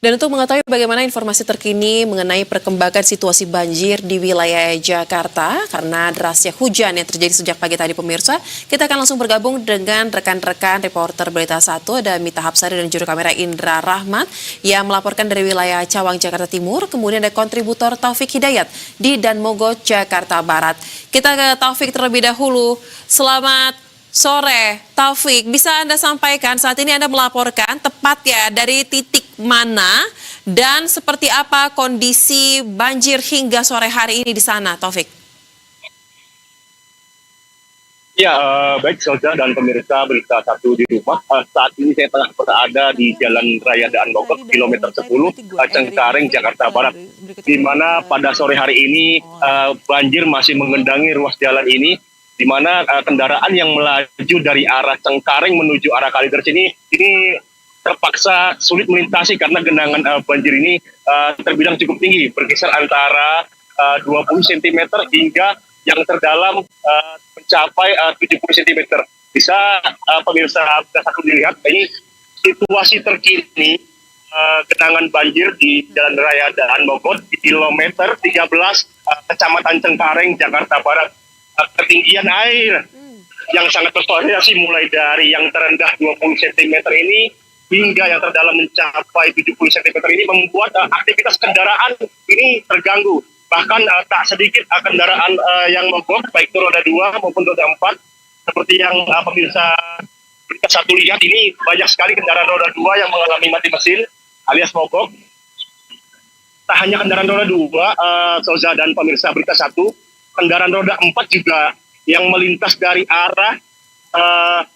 Dan untuk mengetahui bagaimana informasi terkini mengenai perkembangan situasi banjir di wilayah Jakarta karena derasnya hujan yang terjadi sejak pagi tadi pemirsa, kita akan langsung bergabung dengan rekan-rekan reporter Berita 1, ada Mita Hapsari dan juru kamera Indra Rahmat yang melaporkan dari wilayah Cawang, Jakarta Timur. Kemudian ada kontributor Taufik Hidayat di Danmogot, Jakarta Barat. Kita ke Taufik terlebih dahulu. Selamat sore, Taufik. Bisa Anda sampaikan saat ini Anda melaporkan tepat ya dari titik mana dan seperti apa kondisi banjir hingga sore hari ini di sana, Taufik? Ya, baik Selja dan pemirsa Berita 1 di rumah. Saat ini saya tengah berada di Jalan Raya Daan Mogot, kilometer 10, Cengkareng, Jakarta Barat. Di mana pada sore hari ini banjir masih menggenangi ruas jalan ini, di mana kendaraan yang melaju dari arah Cengkareng menuju arah Kalideres ini terpaksa sulit melintasi karena genangan banjir ini terbilang cukup tinggi, berkisar antara 20 cm hingga yang terdalam mencapai 70 cm. Bisa pemirsa bisa dilihat ini situasi terkini genangan banjir di Jalan Raya Daan Mogot di kilometer 13 Kecamatan Cengkareng, Jakarta Barat. Ketinggian air yang sangat bervariasi mulai dari yang terendah 20 cm ini hingga yang terdalam mencapai 70 cm ini membuat aktivitas kendaraan ini terganggu. Bahkan tak sedikit kendaraan yang mogok baik itu roda 2 maupun roda 4. Seperti yang pemirsa Berita 1 lihat, ini banyak sekali kendaraan roda 2 yang mengalami mati mesin alias mogok. Tak hanya kendaraan roda 2, Soza dan pemirsa Berita 1, kendaraan roda 4 juga yang melintas dari arah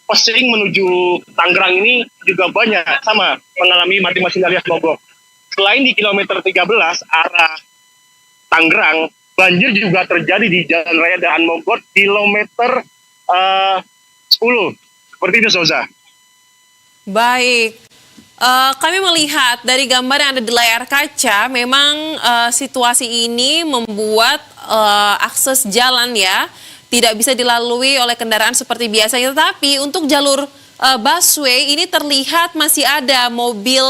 Pesing menuju Tangerang ini juga banyak sama mengalami mati mesin alias mogok. Selain di kilometer 13 arah Tangerang, banjir juga terjadi di Jalan Raya Daan Mogot kilometer 10. Seperti itu, Soza. Baik. Kami melihat dari gambar yang ada di layar kaca, memang situasi ini membuat akses jalan ya tidak bisa dilalui oleh kendaraan seperti biasanya. Tetapi untuk jalur busway ini terlihat masih ada mobil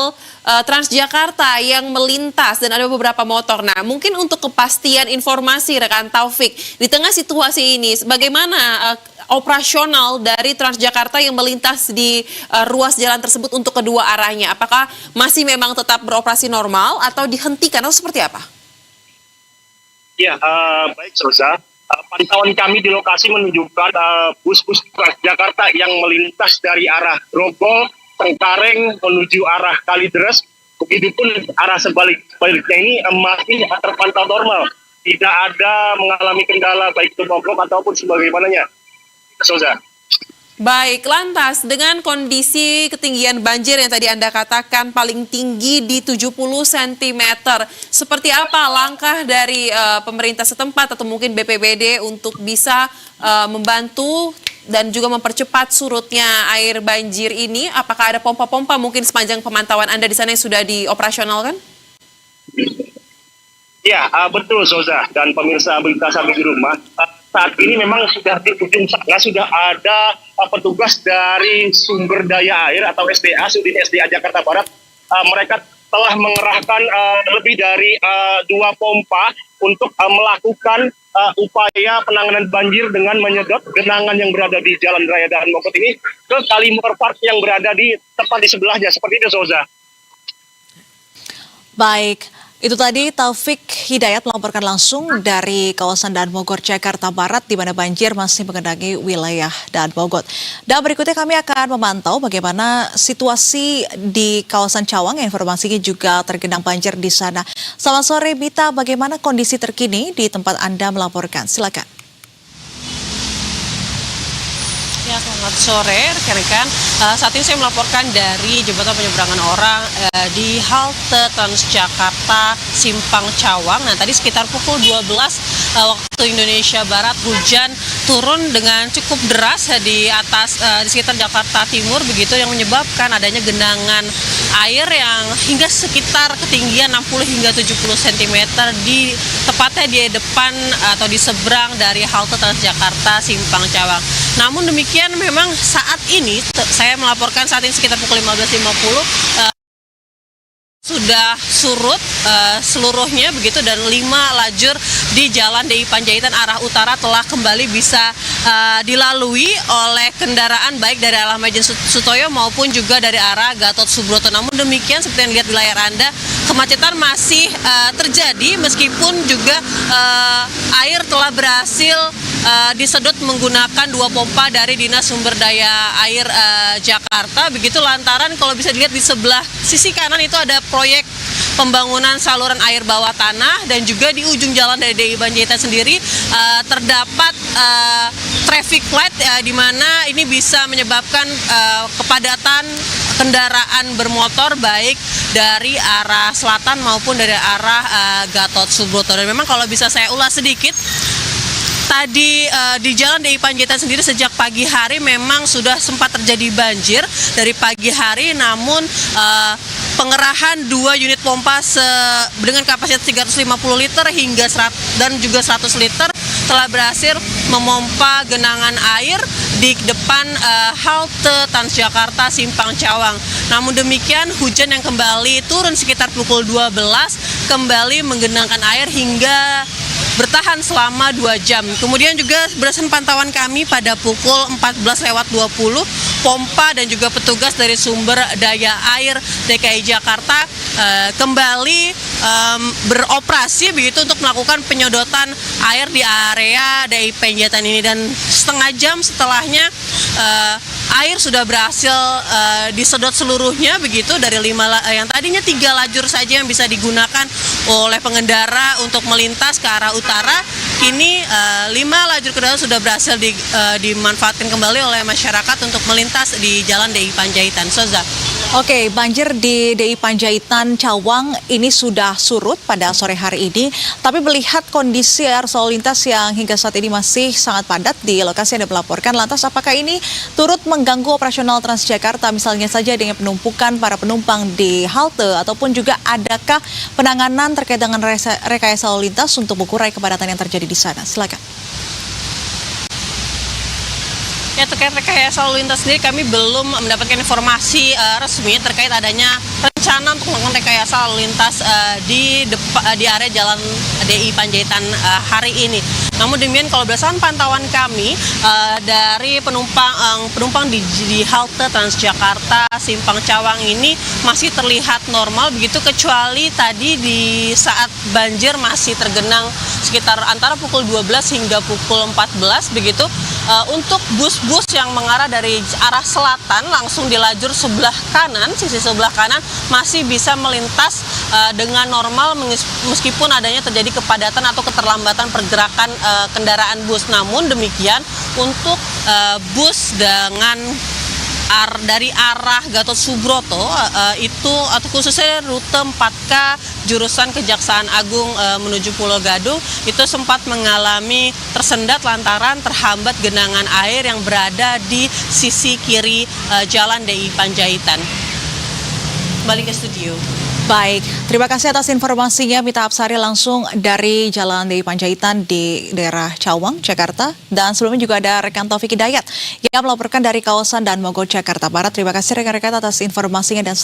Transjakarta yang melintas dan ada beberapa motor. Nah, mungkin untuk kepastian informasi rekan Taufik, di tengah situasi ini bagaimana operasional dari Transjakarta yang melintas di ruas jalan tersebut untuk kedua arahnya? Apakah masih memang tetap beroperasi normal atau dihentikan atau seperti apa? Ya, baik Rosa. Pantauan kami di lokasi menunjukkan bus-bus Transjakarta yang melintas dari arah Grogol, Cengkareng menuju arah Kalideres. Begitupun arah sebaliknya ini masih terpantau normal. Tidak ada mengalami kendala baik itu mogok ataupun sebagaimananya. Soza. Baik, lantas dengan kondisi ketinggian banjir yang tadi Anda katakan paling tinggi di 70 cm, seperti apa langkah dari pemerintah setempat atau mungkin BPBD untuk bisa membantu dan juga mempercepat surutnya air banjir ini? Apakah ada pompa-pompa mungkin sepanjang pemantauan Anda di sana yang sudah dioperasionalkan? Ya, betul Soza dan pemirsa Berita Sampai di rumah. Saat ini memang sudah di ujung sana sudah ada petugas dari sumber daya air atau SDA, Sudin SDA Jakarta Barat. Mereka telah mengerahkan lebih dari 2 pompa untuk melakukan upaya penanganan banjir dengan menyedot genangan yang berada di Jalan Raya Daan Mogot ini ke Kalimor Park yang berada di tepat di sebelahnya. Seperti itu, Soza. Baik. Itu tadi Taufik Hidayat melaporkan langsung dari kawasan Daan Mogot, Jakarta Barat, di mana banjir masih mengendangi wilayah Daan Mogot. Dan berikutnya kami akan memantau bagaimana situasi di kawasan Cawang. Informasinya juga tergenang banjir di sana. Selamat sore, Mita. Bagaimana kondisi terkini di tempat Anda melaporkan? Silakan. Ya, selamat sore rekan-rekan. Saat ini saya melaporkan dari jembatan penyeberangan orang di halte Transjakarta Simpang Cawang. Nah, tadi sekitar pukul 12 waktu Indonesia Barat hujan turun dengan cukup deras di atas di sekitar Jakarta Timur, begitu yang menyebabkan adanya genangan air yang hingga sekitar ketinggian 60 hingga 70 cm di tepatnya di depan atau di seberang dari halte Transjakarta Simpang Cawang. Namun demikian memang saat ini saya melaporkan saat ini sekitar pukul 15.50 sudah surut seluruhnya begitu, dan 5 lajur di Jalan DI Panjaitan arah utara telah kembali bisa dilalui oleh kendaraan baik dari arah Majen Sutoyo maupun juga dari arah Gatot Subroto. Namun demikian, seperti yang dilihat di layar Anda, kemacetan masih terjadi meskipun juga air telah berhasil disedot menggunakan 2 pompa dari Dinas Sumber Daya Air Jakarta. Begitu lantaran kalau bisa dilihat di sebelah sisi kanan itu ada proyek pembangunan saluran air bawah tanah, dan juga di ujung jalan dari DI Panjaitan sendiri terdapat traffic light di mana ini bisa menyebabkan kepadatan kendaraan bermotor baik dari arah selatan maupun dari arah Gatot Subroto. Dan memang kalau bisa saya ulas sedikit, tadi di Jalan DI Panjaitan sendiri sejak pagi hari memang sudah sempat terjadi banjir dari pagi hari, namun pengerahan 2 unit pompa dengan kapasitas 350 liter hingga dan juga 100 liter telah berhasil memompa genangan air di depan halte Transjakarta Simpang Cawang. Namun demikian, hujan yang kembali turun sekitar pukul 12 kembali menggenangkan air hingga bertahan selama 2 jam. Kemudian juga berdasarkan pantauan kami pada pukul 14.20, pompa dan juga petugas dari sumber daya air DKI Jakarta kembali beroperasi begitu untuk melakukan penyedotan air di area DI Panjaitan ini, dan setengah jam setelahnya air sudah berhasil disedot seluruhnya begitu dari yang tadinya 3 lajur saja yang bisa digunakan oleh pengendara untuk melintas ke arah utara, kini 5 lajur kendaraan sudah berhasil dimanfaatkan kembali oleh masyarakat untuk melintas di Jalan DI Panjaitan. Soza. Oke, banjir di DI Panjaitan Cawang ini sudah surut pada sore hari ini, tapi melihat kondisi arus lalu lintas yang hingga saat ini masih sangat padat di lokasi yang melaporkan, lantas apakah ini turut mengganggu operasional Transjakarta, misalnya saja dengan penumpukan para penumpang di halte, ataupun juga adakah penanganan terkait dengan rekayasa lalu lintas untuk mengurai kepadatan yang terjadi di sana? Silakan. Ya, terkait rekayasa lalu lintas sendiri kami belum mendapatkan informasi resmi terkait adanya rencana untuk melakukan rekayasa lalu lintas di area Jalan DI Panjaitan hari ini. Namun demikian, kalau berdasarkan pantauan kami dari penumpang di halte Transjakarta Simpang Cawang ini masih terlihat normal begitu, kecuali tadi di saat banjir masih tergenang sekitar antara pukul 12 hingga pukul 14 begitu. Untuk bus-bus yang mengarah dari arah selatan langsung di lajur sebelah kanan, sisi sebelah kanan masih bisa melintas dengan normal meskipun adanya terjadi kepadatan atau keterlambatan pergerakan kendaraan bus. Namun demikian, untuk bus dengan dari arah Gatot Subroto itu atau khususnya rute 4K jurusan Kejaksaan Agung menuju Pulau Gadung itu sempat mengalami tersendat lantaran terhambat genangan air yang berada di sisi kiri Jalan DI Panjaitan. Balik ke studio. Baik, terima kasih atas informasinya Mita Apsari langsung dari Jalan DI Panjaitan di daerah Cawang, Jakarta. Dan sebelumnya juga ada rekan Taufik Hidayat yang melaporkan dari kawasan Dan Mogot, Jakarta Barat. Terima kasih rekan-rekan atas informasinya dan selamat